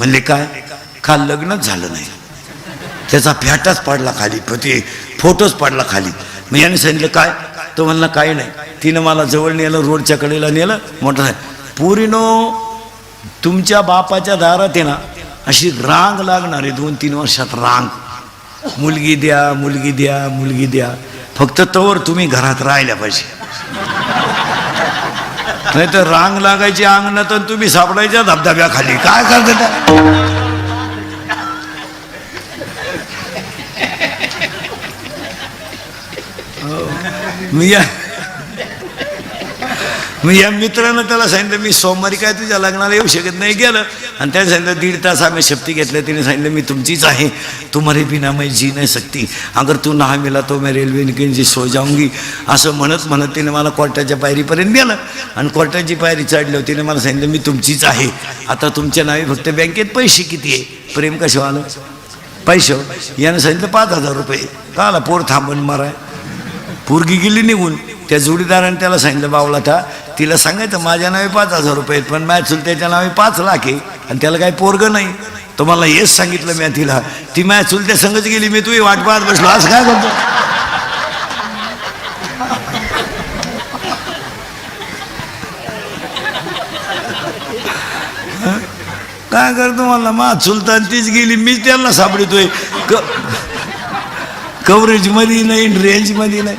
म्हणले काय काल लग्नच झालं नाही, त्याचा फॅटाच पडला खाली, ते फोटोच पडला खाली. मग याने सांगितलं काय, तो म्हणला काही नाही. तिनं मला जवळ नेलं, रोडच्या कडेला नेलं, मोठं नाही पुरीनो तुमच्या बापाच्या दारात आहे ना अशी रांग लागणार आहे 2-3 वर्षात रांग, मुलगी द्या मुलगी द्या मुलगी द्या, फक्त तोवर तुम्ही घरात राहिल्या पाहिजे, नाही तर रांग लागायची अंगणात आणि तुम्ही सापडायच्या धबधब्याखाली. काय करता मी या मित्रानं त्याला सांगितलं मी सोमवारी काय तुझ्या लग्नाला येऊ शकत नाही, गेलं आणि त्याने सांगितलं 1.5 तास आम्ही शपथी घेतल्या. तिने सांगितलं मी तुमचीच आहे, तुम्हारे बिना मैं जी नाही सकती, अगर तू ना मिला तो मैं रेल्वे निकलची सो जाऊंगी. असं म्हणत म्हणत तिने मला कोर्टाच्या पायरीपर्यंत नेलं आणि कोर्टाची पायरी चढल्यावर तिने मला सांगितलं मी तुमचीच आहे, आता तुमच्या नावे फक्त बँकेत पैसे किती आहे. प्रेम कशा आलं पैसे, यानं सांगितलं 5,000 रुपये. काला पोर थांबून माराय, पोरगी गेली निघून. त्या जोडीदाराने त्याला सांगितलं बावला था तिला सांगायचं माझ्या नावे 5,000 रुपये आहेत, पण माझ्या चुलत्याच्या नावे 5 लाख आहे आणि त्याला काही पोरगं नाही. तो मला हेच सांगितलं मी तिला, ती माझ्या चुलत्या संगच गेली, मी तुझी वाट पाहत बसलो. आज काय करतो काय करतो मला मा चुलतान तीच गेली, मीच त्यांना सापडतोय कव्हरेज मध्ये नाही, रेंज मध्ये नाही.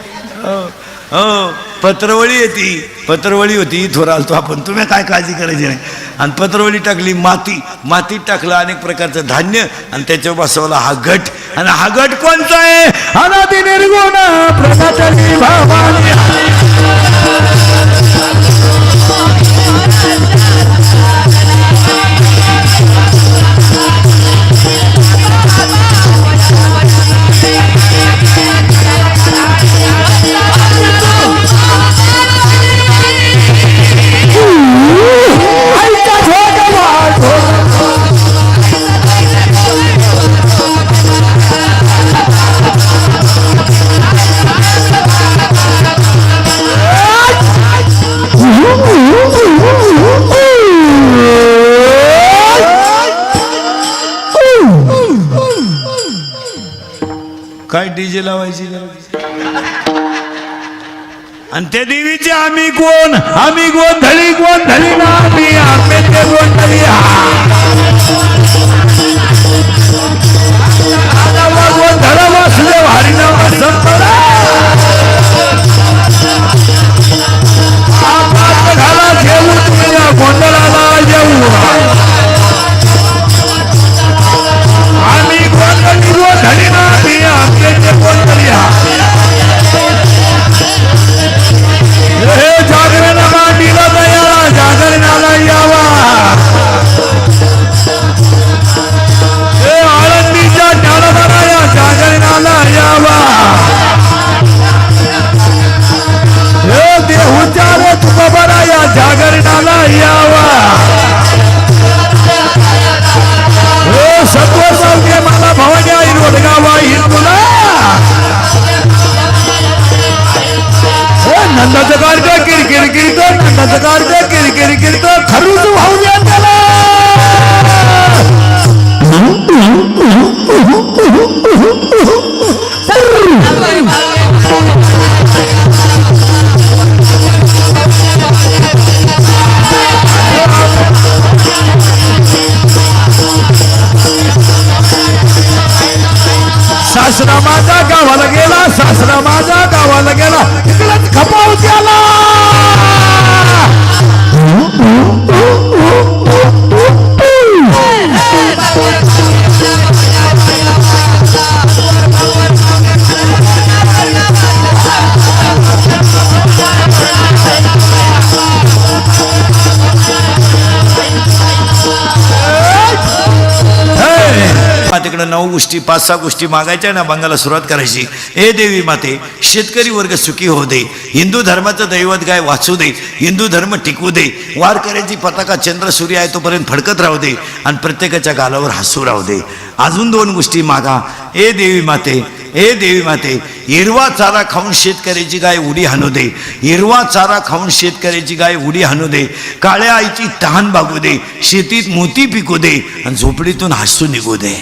हो पत्रवळी येते, पत्रवळी होती इथवर आलतो आपण, तुम्ही काय काळजी करायची नाही. आणि पत्रवळी टाकली मातीत टाकलं अनेक प्रकारचं धान्य आणि त्याच्यावर बसवला हा गट. आणि हा गट कोणता आहे, अनादि निर्गुण प्रकाशनी भवानी. काय डीजे लावायची आणि त्या देवीचे आम्ही गोंधळी ना आम्ही ते गोंधळी गोंधळ वासुदेव हरिनाम संपला घाला घेऊ तुझ्या गोंधळाला येऊ आम्ही गोंधळी ना जागरणा मांडीला दया जागरणाला यावा, आळंदीच्या ज्ञानदाराया जागरणाला यावा, देहूच्या रे तुकोबराया जागरणाला यावा, सत्वसावके मला भवन्या रोडगावा हिंदुला नंदाचं कार्य किरकिर किरतो, नंदाचं कार्य किरकिर किरतो, खरूच वाहू द्या त्याला. सासरा माझा गावाला गेला, सासरा माझा गावाला गेला, तिकडच खपाव त्याला. तिकडे 9 गोष्टी 5-6 गोष्टी मागायच्या ना, बंगाला सुरुवात करायची. ए देवी माते शेतकरी वर्ग सुखी होऊ दे, हिंदू धर्माचं दैवत गाय वाचू दे, हिंदू धर्म टिकू दे, वारकऱ्यांची पताका चंद्र सूर्य आहे तोपर्यंत फडकत राहू दे आणि प्रत्येकाच्या गालावर हसू राहू दे. अजून 2 गोष्टी मागा. ए देवी माते, ए देवी माते, हिरवा चारा खाऊन शेतकऱ्याची गाय उडी हाणू दे. हिरवा चारा खाऊन शेतकऱ्याची गाय उडी हाणू दे. काळ्या आईची तहान भागू दे. शेतीत मोती पिकू दे आणि झोपडीतून हसू निघू दे.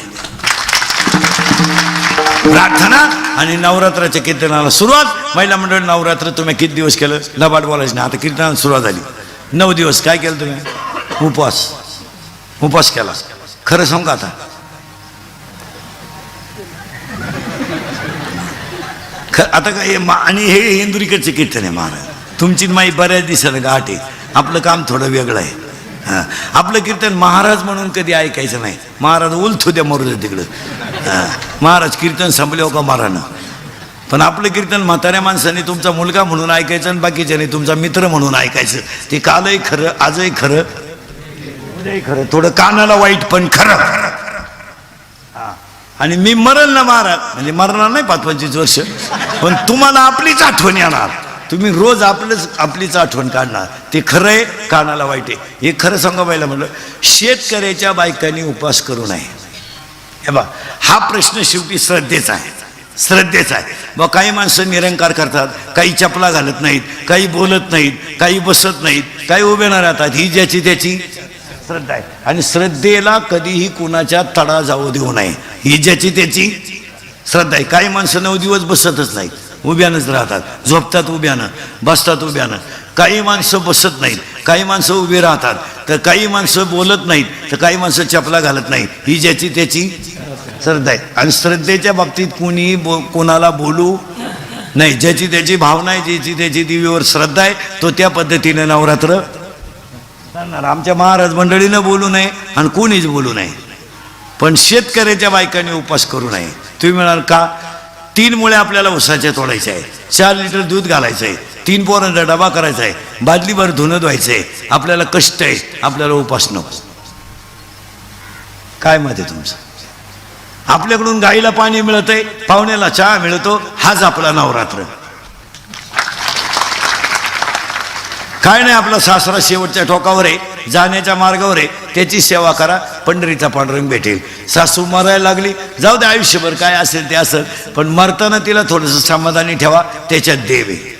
प्रार्थना आणि नवरात्राच्या कीर्तनाला सुरुवात. महिला मंडळ नवरात्र तुम्ही किती दिवस केलं? लबाड बोलायचं नाही. आता कीर्तनाला सुरुवात झाली. 9 दिवस काय केलं तुम्ही? उपवास केला. खरं सांगा आता, आता काय आणि हे इंदुरीकडचे कीर्तन आहे महाराज. तुमची माई बऱ्याच दिवसाला गाठ आहे. आपलं काम थोडं वेगळं आहे. हां, आपलं कीर्तन महाराज म्हणून कधी ऐकायचं नाही. महाराज उलथू द्या मरू द्या तिकडं. महाराज कीर्तन संपल्यावर का मारानं. पण आपलं कीर्तन म्हाताऱ्या माणसाने तुमचा मुलगा म्हणून ऐकायचं आणि बाकीच्याने तुमचा मित्र म्हणून ऐकायचं. ते कालही खरं, आजही खरं, उद्याही खरं, थोडं कानाला वाईट पण खरं. आणि मी मरण ना महाराज, म्हणजे मरणार नाही 5-25 वर्ष, पण तुम्हाला आपलीच आठवण येणार. तुम्ही रोज आपलीच आठवण काढणार. ते खरं आहे, कानाला वाईट आहे. हे खरं सांगायला म्हणलं, शेतकऱ्याच्या बायकांनी उपवास करू नये. हे बा, हा प्रश्न शेवटी श्रद्धेचा आहे. श्रद्धेचा आहे बा. काही माणसं निरंकार करतात, काही चपला घालत नाहीत, काही बोलत नाहीत, काही बसत नाहीत, काही उभे न राहतात. ही ज्याची त्याची श्रद्धा आहे. आणि श्रद्धेला कधीही कुणाच्या तडा जाऊ देऊ नये. ही ज्याची त्याची श्रद्धा आहे. काही माणसं 9 दिवस बसतच नाहीत, उभ्यानंच राहतात. झोपतात उभ्यानं, बसतात उभ्यानं. काही माणसं बसत नाहीत, काही माणसं उभी राहतात, तर काही माणसं बोलत नाहीत, तर काही माणसं चपला घालत नाहीत. ही ज्याची त्याची श्रद्धा आहे. आणि श्रद्धेच्या बाबतीत कुणी कोणाला बोलू नाही. ज्याची त्याची भावना आहे, ज्याची त्याची देवीवर श्रद्धा आहे, तो त्या पद्धतीने नवरात्र करणार. आमच्या महाराज मंडळीनं बोलू नये आणि कोणीच बोलू नये. पण शेतकऱ्याच्या बायकांनी उपवास करू नये. तुम्ही म्हणाल का? 3 मुळे आपल्याला उसाच्या तोडायचे आहे, 4 लिटर दूध घालायचं आहे, 3 पोरांचा डबा करायचा आहे, बादलीभर धुणं धुवायचं आहे. आपल्याला कष्ट आहे, आपल्याला उपास नको. काय मत आहे तुमचं? आपल्याकडून गाईला पाणी मिळतंय, पाहुण्याला चहा मिळतो, हाच आपला नवरात्र. काय नाही, आपला सासरा शेवटच्या टोकावर आहे, जाण्याच्या मार्गावर आहे, त्याची सेवा करा, पंढरीचा पांडुरंग भेटेल. सासू मरायला लागली, जाऊ दे, आयुष्यभर काय असेल ते असेल, पण मरताना तिला थोडंसं समाधानी ठेवा, त्याच्यात देव आहे.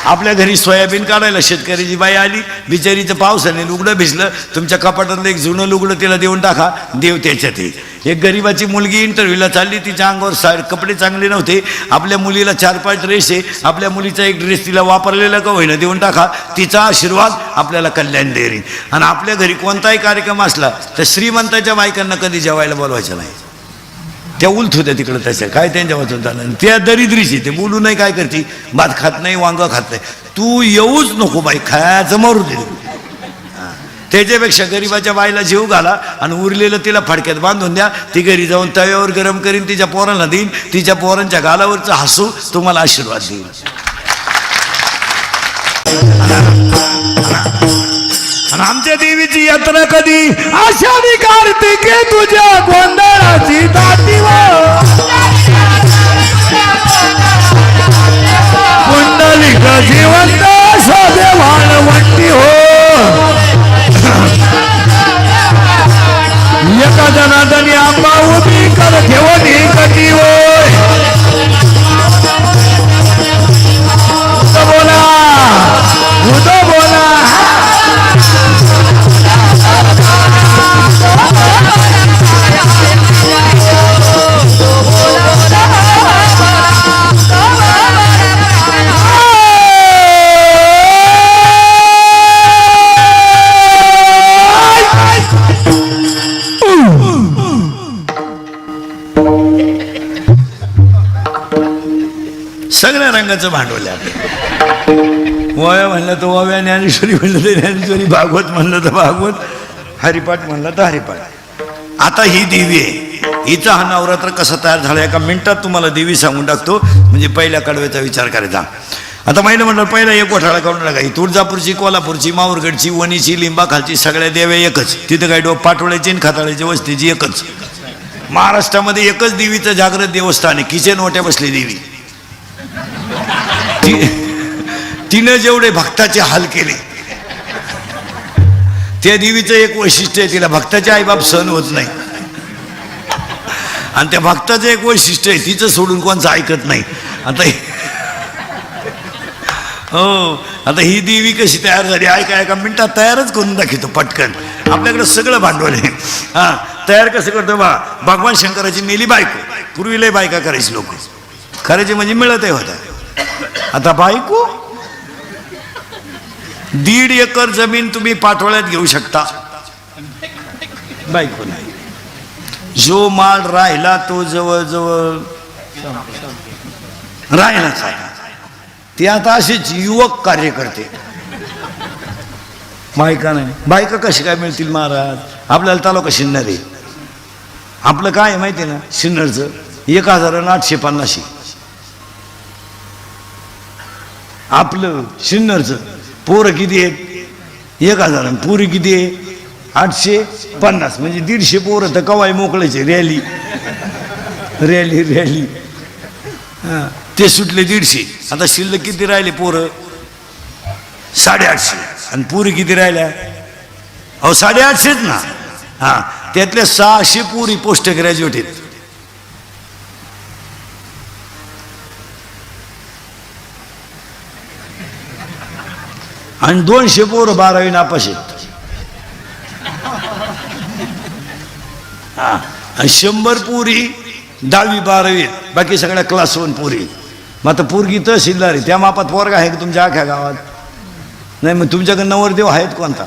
आपल्या घरी सोयाबीन काढायला शेतकऱ्याची बाई आली, बिचारीचं पावसाने लुगडं भिजलं, तुमच्या कपाटातलं एक जुनं लुगडं तिला देऊन टाका, देव त्याच्यात आहे. एक गरीबाची मुलगी इंटरव्ह्यूला चालली, तिच्या अंगावर कपडे चांगले नव्हते, आपल्या मुलीला 4-5 ड्रेस आहे, आपल्या मुलीचा एक ड्रेस तिला वापरलेला का होईना देऊन टाका, तिचा आशीर्वाद आपल्याला कल्याण देईल. आणि आपल्या घरी कोणताही कार्यक्रम असला तर श्रीमंताच्या बायकांना कधी जेवायला बोलवायचं नाही. त्या उलट होत्या तिकडं, तशा काय त्यांच्या वाचून झालं. त्या दरिद्रीची, ते बोलू नाही, काय करते, भात खात नाही, वांग खात नाही. तू येऊच नको बाई, खायचं मारू दे. त्याच्यापेक्षा गरीबाच्या बाईला जीव घाला आणि उरलेलं तिला फडक्यात बांधून द्या. ती घरी जाऊन तव्यावर गरम करीन, तिच्या पोरांना देईन, तिच्या पोरांच्या गालावरचं हसू तुम्हाला आशीर्वाद देईल. आणि आमच्या देवीची यात्रा कधी? आषाढी कार्तिके तुझ्या गोंधळाची दाटीवर कुंडलिक जिवंत साधे वाळवंटी हो. एका जनार्दनी आंबा उभी कर ठेवणी कटी होय. बोला उदो बोला. सगळ्या रंगाचं भांडवल आहे. ओव्या म्हणलं तर ओव्या, ज्ञानेश्वरी म्हणलं तर ज्ञानेश्वरी, भागवत म्हणलं तर भागवत, हरिपाठ म्हणलं तर हरिपाठ. आता ही देवी आहे, हिचा हा नवरात्र कसा तयार झाला एका मिनिटात तुम्हाला देवी सांगून टाकतो. म्हणजे पहिल्या कडव्याचा विचार करायचा. आता महिला म्हणलं पहिला एक गोठाळा काढून टाका. ही तुळजापूरची, कोल्हापूरची, माहूरगडची, वणीची, लिंबाखालची सगळ्या देव्या एकच. तिथं काही पाटोळ्याची आणि खाताळ्याची वस्तीची एकच. महाराष्ट्रामध्ये एकच देवीचं जागृत देवस्थान आहे, किचन ओट्या बसली देवी. तिनं जेवढे भक्ताचे हाल केले, त्या देवीचं एक वैशिष्ट्य आहे, तिला भक्ताचे आईबाप सहन होत नाही. आणि त्या भक्ताचं एक वैशिष्ट्य आहे, तिचं सोडून कोणचं ऐकत नाही. आता हो, आता ही देवी कशी तयार झाली, एका मिनिटात तयारच करून दाखवतो पटकन. आपल्याकडे सगळं भांडवल आहे. हा, तयार कसं करतो बा, भगवान शंकराची मेली बायको. पूर्वी लय बायका करायची लोक, करायचे म्हणजे मिळतही होता. आता बायको 1.5 एकर जमीन तुम्ही पाठोळ्यात घेऊ शकता, बायको नाही. जो माल राहिला तो जवळजवळ राहिलाच आहे. ते आता असेच युवक कार्य करते, बायका नाही. बायका कशी काय मिळतील महाराज? आपल्याला तालुका शिन्नर आहे. आपलं काय आहे माहिती आहे ना, शिन्नरचं 1850. आपलं शिन्नरचं पोरं किती आहेत? 1000. पुरी किती आहे? 850. म्हणजे 150 पोरं तर कवाय मोकळायचे. Rally rally rally. हां, ते सुटले 150. आता शिल्लक किती राहिले पोरं? 850. आणि पुरी किती राहिल्या? अहो 850 ना. हां, त्यातल्या 600 पुरी पोस्ट ग्रॅज्युएट आहेत. आणि 200 पोरं 12वी नापास आहेत. हां, आणि 100 पुरी 10वी 12वी आहेत. बाकी सगळ्या क्लास 1 पुरी. मग आता पोरगी तहसीलदार आहे, त्या मापात पोरगा आहे का तुमच्या आख्या गावात? नाही. मग तुमच्याकडे नवरदेव आहेत कोणता?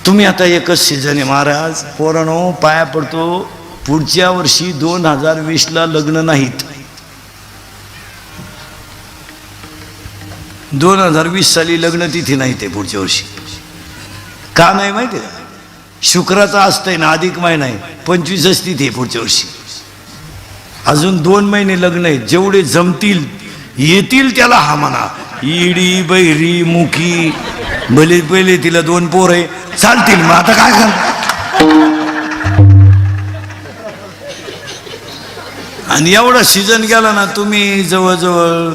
तुम्ही आता एकच सीझन आहे महाराज. पोरांनो, पाया पडतो, पुढच्या वर्षी 2020ला लग्न नाहीत. 2020 साली लग्न तिथी नाही ते पुढच्या वर्षी. का नाही माहिती आहे? शुक्राचा असतंय ना, अधिक महिना आहे, 25च तिथी आहे पुढच्या वर्षी. अजून 2 महिने लग्न आहेत. जेवढे जमतील येतील त्याला हा म्हणा. इडी बैरी मुखी भले पहिले तिला 2 पोर आहे, चालतील. मग आता काय कर. आणि एवढा सीझन गेला ना तुम्ही जवळजवळ.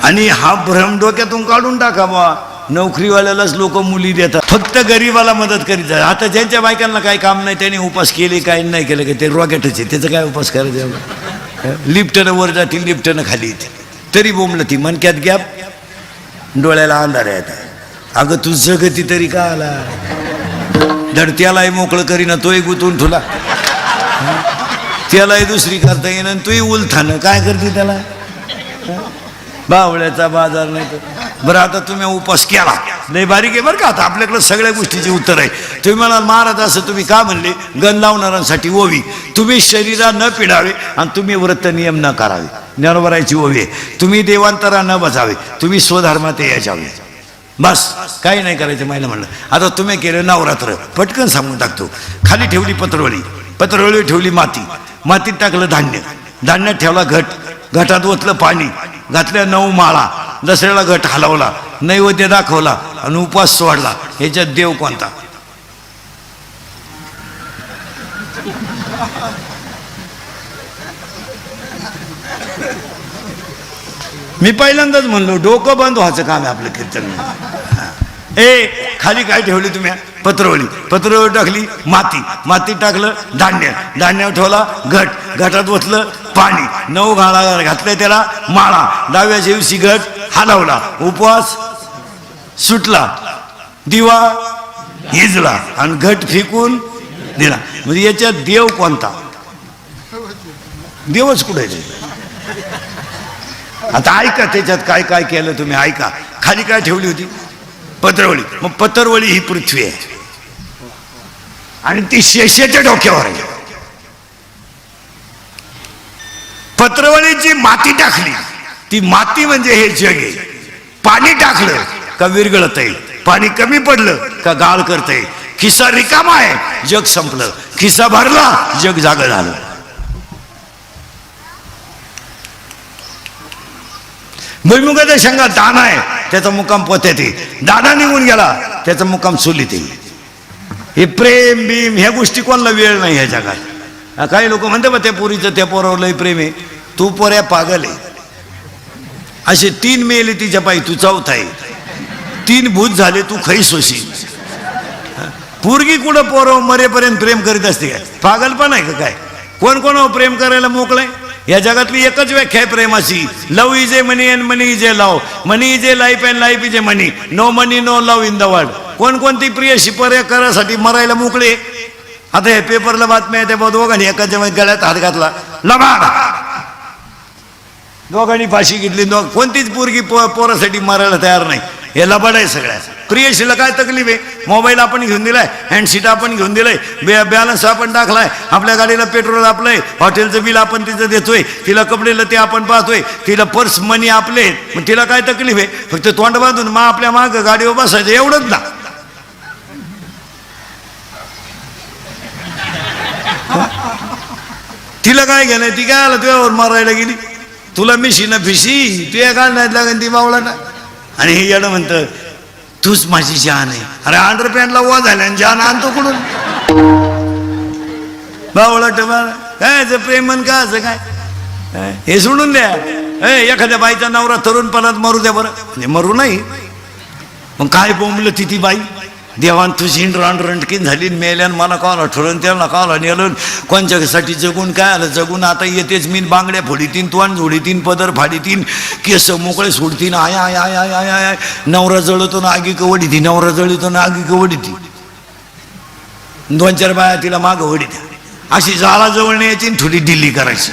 आणि हा भ्रम डोक्यातून काढून टाका बा, नोकरीवाल्यालाच लोक मुली देतात, फक्त गरीबाला मदत करीत जातात. आता ज्यांच्या बायकांना काही काम नाही त्यांनी उपास केले, काही नाही केलं, का ते रॉकेटच आहे, त्याचं काय उपास करायचं? लिफ्टनं वर जातील, लिफ्टनं खाली येतील, तरी बोंबलं ती. मनक्यात गॅप, डोळ्याला अंधार आहे. अगं तू जगती तरी का आला? धडत्यालाही मोकळं करीना, तोही गुतून तुला, त्यालाही दुसरी करता येईन, तोही उलथानं काय करते त्याला? बावळ्याचा बाजार नाही तर. बरं, आता तुम्ही उपास केला, लय बारीक आहे बरं का. आता आपल्याकडे सगळ्या गोष्टीचे उत्तर आहे. तुम्ही मला महाराज असं तुम्ही का म्हणले? गण लावणाऱ्यांसाठी ओवी. तुम्ही शरीरा न पिडावे आणि तुम्ही व्रत नियम न करावे, ज्ञानोबरायची ओवी आहे. तुम्ही देवांतरा न बसावे, तुम्ही स्वधर्मात यायच्यावे. बस, काही नाही करायचं. महिला म्हणलं. आता तुम्ही केलं नवरात्र, पटकन सांगून टाकतो. खाली ठेवली पत्रवळी, पत्रवळी ठेवली माती, मातीत टाकलं धान्य, धान्यात ठेवला घट, घटात ओतलं पाणी, घातल्या 9 माळा, दसऱ्याला घट हलवला, नैवेद्य दाखवला आणि उपवास सोडला. ह्याच्यात देव कोणता? मी पहिल्यांदाच म्हणलो, डोकं बंद व्हायचं काम आहे आपलं कीर्तन. खाली काय ठेवली तुम्ही? पत्रवळी, पत्रवळी टाकली माती, मातीत टाकलं धान्य, धान्यावर ठेवला घट, घटात ओतलं पाणी, 9 घाला घातले त्याला माळा, 10व्या दिवशी घट हलवला, उपवास सुटला, दिवा हिजला आणि घट फेकून दिला. म्हणजे याच्यात देव कोणता? देवच कुठे? आता ऐका त्याच्यात काय काय केलं तुम्ही, ऐका. खाली काय ठेवली होती? पत्रवळी. मग पत्रवळी ही पृथ्वी आहे आणि ती शेषाच्या डोक्यावर आहे. पत्रवळीची माती टाकली, ती माती म्हणजे हे जग आहे. पाणी टाकलं का विरघळत आहे, पाणी कमी पडलं का गाळ करतंय. खिसा रिकामा आहे, जग संपलं. खिसा भरला, जग जागं झालं. भुईमुगाच्या शेंगा दाना आहे, त्याचा मुक्काम पोत्यात आहे. दाना निघून गेला, त्याचा मुक्काम चुलीत आहे. हे प्रेम भीम ह्या गोष्टी कोणाला वेळ नाही ह्या जगात. काही लोक म्हणते बा त्या पोरीचं त्या पोरावर लय प्रेम आहे. तू पोऱ्या पागल आहे. असे 3 मेले तिच्या पायी, तू 4था आहे. 3 भूत झाले, तू खैस होशील. पोरगी कुठं पोरं मरेपर्यंत प्रेम करीत असते काय? पागलपण आहे का काय? कोण कोण प्रेम करायला मोकळंय? या जगातली एकच व्याख्या आहे प्रेमाची, love is a money and money is a love, money is a life and life is a money, no money no love in the world. कोणकोणती प्रियशी पर्याय करासाठी मरायला मोकळे. आता हे पेपरला बातम्या आहे त्या दोघांनी एकाच्या गळ्यात हात घातला, लबाड, दोघांनी फाशी घेतली. कोणतीच पोरगी पोरासाठी मरायला तयार नाही. हे लबाड आहे सगळ्या. प्रियशीला काय तकलीफ आहे? मोबाईल आपण घेऊन दिलाय, हँडशीट आपण घेऊन दिलंय, बॅलन्स आपण टाकलाय, आपल्या गाडीला पेट्रोल आपलंय, हॉटेलचं बिल आपण तिचं देतोय, तिला कपडेला ते आपण पाहतोय, तिला पर्स मनी आपले. मग तिला काय तकलीफ आहे? फक्त तोंड बांधून मग आपल्या माग गाडीवर बसायचं एवढंच ना. तिला काय गेलंय? ती काय आला तुझ्यावर मारायला गेली? तुला मिशी ना फिशी तुझ्या काय नाही लागेल ती बावळा ना. आणि हे येणं म्हणतं तूच माझी जान आहे. अरे अंडरपॅन्टला वा झाल्या जान आणतो कुठून? बावळा काय प्रेमन का असं काय? हे सोडून द्या. एखाद्या बाईचा नवरा तरुणपणात मरू द्या बरं, म्हणजे मरू नाही. मग काय बोंबलं ती बाई, देवान तुझी रणकीन झाली, मेल्यान मला कावला ठरवून त्यांना कावला नेलं. कोणच्यासाठी जगून काय आलं? जगून आता येतेच मी बांगड्या फोडीतीन, तोंड झोडीतीन, पदर फाडीतीन, केस मोकळे सोडतीन. आय आय आय आय आय आय नवरा जळतो ना आगी कवडी ती, नवरा जळतो ना आगी कवडी ती. 2-4 बाया तिला माग वडी द्या. अशी जाळा जवळ यायची थोडी डिल्ली करायची.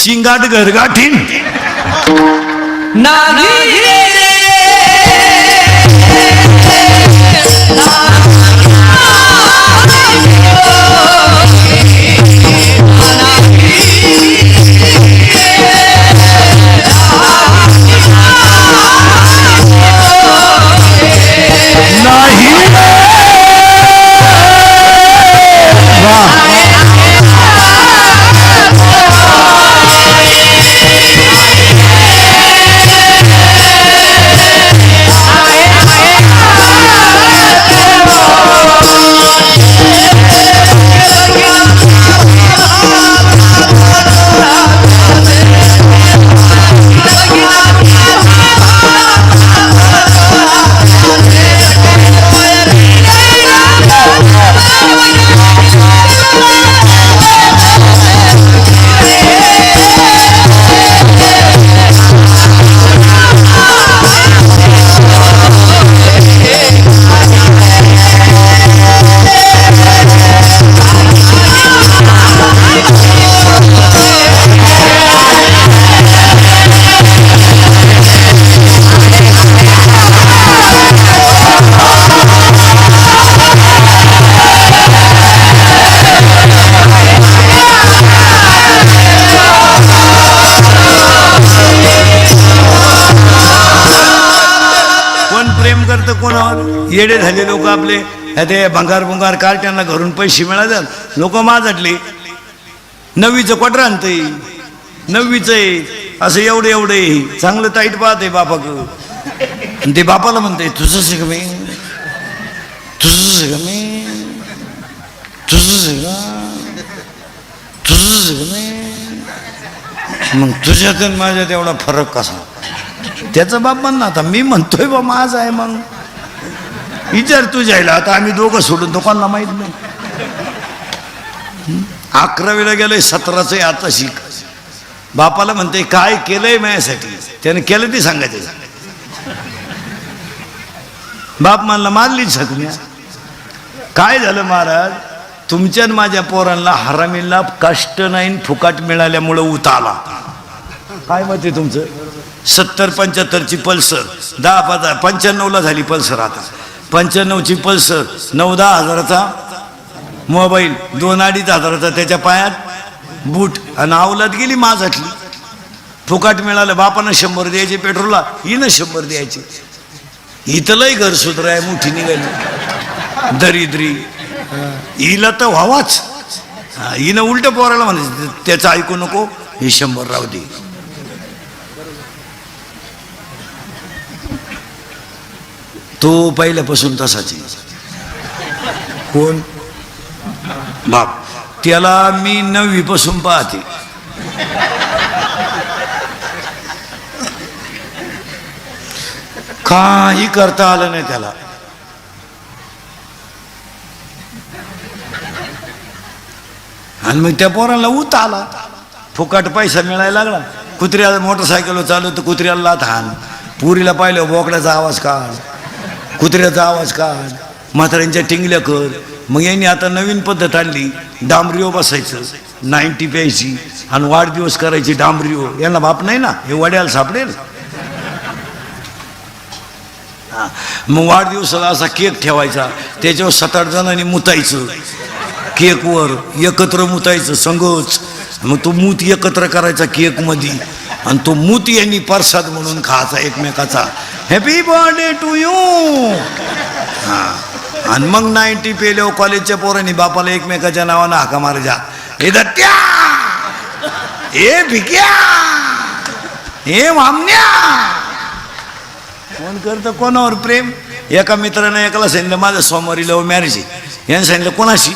शिंगाट घरगाठीन येडे झाले लोक आपले. ते भंगार काल त्यांना घरून पैसे मिळातात. लोक माझटले 9वीचं क्वार्टर आणतंय, 9वीचं आहे असं एवढे चांगलं ताईट पाहते बापाक. ते बापाला म्हणते तुझं शिक मी, तुझं शिक मी, तुझं शिक, तुझं शिक मी. मग तुझ्यात माझ्यात एवढा फरक कसा? त्याचा बाप म्हण ना. आता मी म्हणतोय बा माझा आहे. मग विचार तू जायला. आता आम्ही दोघं सोडून दुकानला माहित नाही. 11वीला गेलोय, 17चं आता शिक. बापाला म्हणते काय केलंय माझ्यासाठी? त्याने केलं ते सांगायचं. बाप म्हणला मारली जखम्या. काय झालं महाराज? तुमच्या माझ्या पोरांना हरामीला कष्ट नाही फुकाट मिळाल्यामुळं उताला. काय मत आहे तुमचं? 70-75ची पल्सर 95ला झाली पल्सर. आता 95ची पल्सर, 9-10 हजाराचा मोबाईल, 2-2.5 हजाराचा त्याच्या पायात बूट, आणि अवलाद गेली माझातली. फुकाट मिळालं. बापानं 100 द्यायचे पेट्रोलला, हिनं 100 द्यायचे. इथलंही घर सुधराय मोठी निघाली दरिद्री. हिला तर व्हावाच. हिनं उलट पोराला म्हणायचं त्याचं ऐकू नको, हे 100 राहू दे. तो पहिल्यापासून तसाच. कोण? बाप. त्याला मी 9वी पासून पाहते. काही करता आलं नाही त्याला. आणि मग त्या पोराला ऊत आला, फुकट पैसा मिळायला लागला. कुत्र्याला मोटरसायकल चालवतो, कुत्र्याला लाथ हाण, पुरीला पाहिलं बोकड्याचा आवाज काढ, कुत्र्याचा आवाज काढ, म्हाताऱ्यांच्या टिंगल्या कर. मग यांनी आता नवीन पद्धत आणली, डांबरीओ बसायचं, 90 प्यायची आणि वाढदिवस करायची डांबरीओ. यांना बाप नाही ना, हे वड्याला सापडेल. मग वाढदिवसाला असा केक ठेवायचा, त्याच्यावर 7-8 जणांनी मुतायचं, केकवर एकत्र मुतायचं संगच. मग तो मूत एकत्र करायचा केक मध्ये आणि तो मूत यांनी प्रसाद म्हणून खायचा एकमेकाचा, हॅपी बर्थडे टू यू. आणि मग 90 पेल्यावर कॉलेजच्या पोरांनी बापाला एकमेकाच्या नावानं हाका मारायच्या, हे दत्त्या, हे भिक्या, हे मामन्या. कोण करतं कोणावर प्रेम? एका मित्रानं एकाला सांगितलं माझं सोमवारी लव्ह मॅरेज आहे. याने सांगितलं कोणाशी?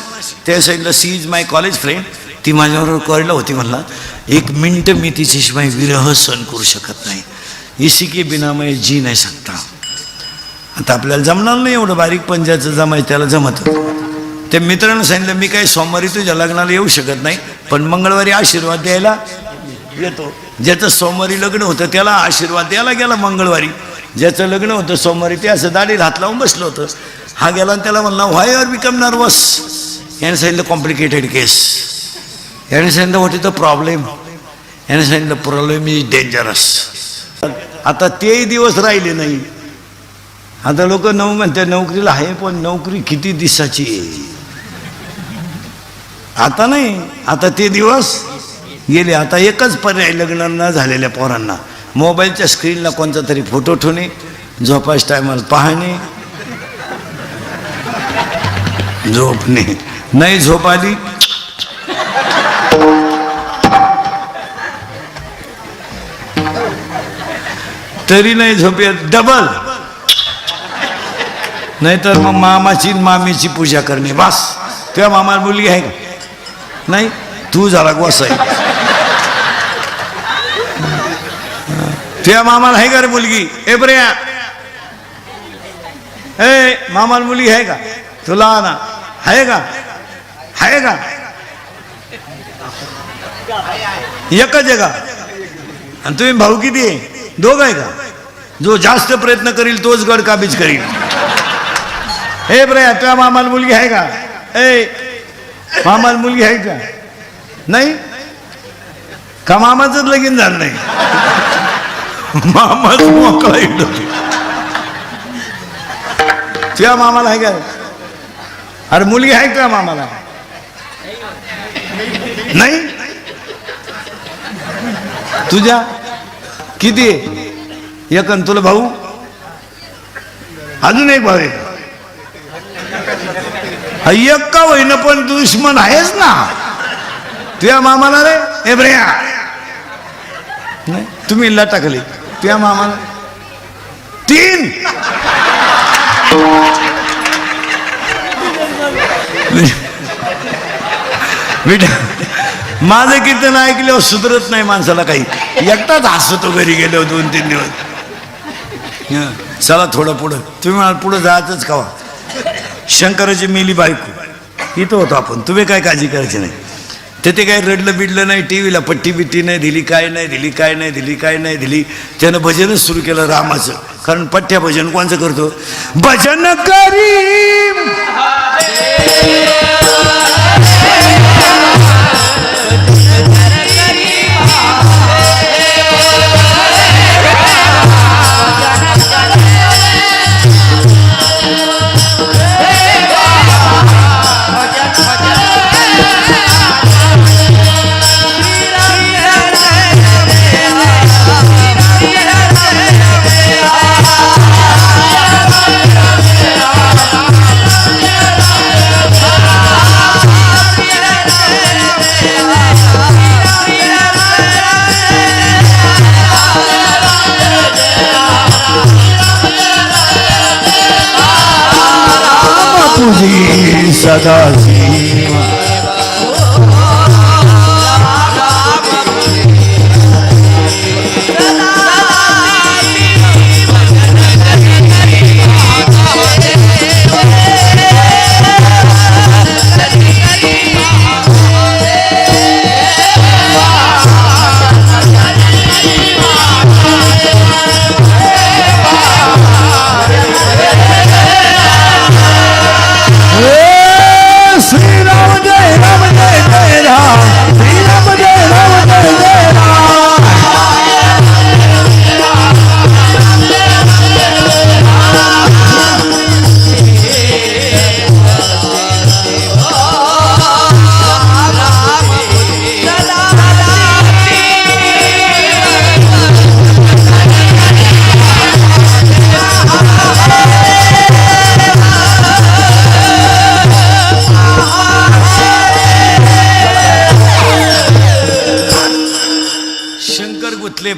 ते सांगितलं she is my college friend, ती माझ्याबरोबर कॉलेजला होती. म्हणला 1 मिनिट मी तिच्याशिवाय विरह सहन करू शकत नाही, इसी के बिना मैं जी नाही सकता. आता आपल्याला जमणार नाही एवढं बारीक, पण ज्याचं जमाय त्याला जमत. त्या मित्रानं सांगितलं मी काही सोमवारी तुझ्या लग्नाला येऊ शकत नाही, पण मंगळवारी आशीर्वाद द्यायला येतो. ज्याचं सोमवारी लग्न होतं त्याला आशीर्वाद द्यायला गेला मंगळवारी. ज्याचं लग्न होतं सोमवारी ते असं दाढीत हात लावून बसलं होतं. हा गेला आणि त्याला म्हणला व्हाय आर बिकम नर्वस. याने सांगितलं कॉम्प्लिकेटेड केस. याने सांगितलं व्हॉट इज द प्रॉब्लेम. याने सांगितलं प्रॉब्लेम इज डेंजरस. आता तेही दिवस राहिले नाही. आता लोक म्हणते नोकरीला आहे, पण नोकरी किती दिवसाची आहे. आता नाही, आता ते दिवस गेले. आता एकच पर्याय लग्न न झालेल्या पोरांना, मोबाईलच्या स्क्रीनला कोणता तरी फोटो ठेवणे, झोपायच्या टायमाला पाहणे, झोपणे. नाही झोप आली तरी नाही झोप येत, डबल. नाहीतर मग मामाची मामीची पूजा करणे. बस. तुझ्या मामाला मुलगी आहे का? नाही. तू झाला गोसाई. तुझ्या मामाला आहे का रे मुलगी? ए बऱ्या, ए मामाला मुलगी आहे का? तुला ना आहे का? आहे का? एकच आहे का? आणि तुम्ही भाऊ किती आहे? 2 आहे का? जो जास्त प्रयत्न करील तोच गड काबीज करील. हे बऱ्या, तुझ्या मामाला मुलगी आहे का? ए मामाला मुलगी आहे का? नाही का? मामाचंच लगीन झालं नाही, मामाच मोकळा इकडं. तुझ्या मामाला आहे का? अरे मुलगी आहे का मामाला? नाही. तुझ्या किती आहे? एक. तुला भाऊ? अजून एक भाऊ आहे. एक का होईना पण दुश्मन आहेस ना तुझ्या मामाला रे. हे बऱ्या, नाही तुम्ही टाकली तुझ्या मामाला 3. माझं कीर्तन ऐकल्यावर सुधरत नाही माणसाला काही. एकटाच हसतो घरी गेलो 2-3 दिवस. चला थोडं पुढं. तुम्ही मला पुढं जायचंच कावा. शंकराची मेली बायको इथं होतो आपण. तुम्ही काय काळजी करायची नाही. ते काय रडलं बिडलं नाही, टीव्हीला पट्टी बिट्टी नाही दिली, काय नाही दिली, काय नाही दिली, काय नाही दिली. त्यानं भजनच सुरू केलं रामाचं. कारण पठ्ठ्या भजन कोणचं करतो? भजन करी सदा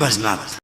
भजनात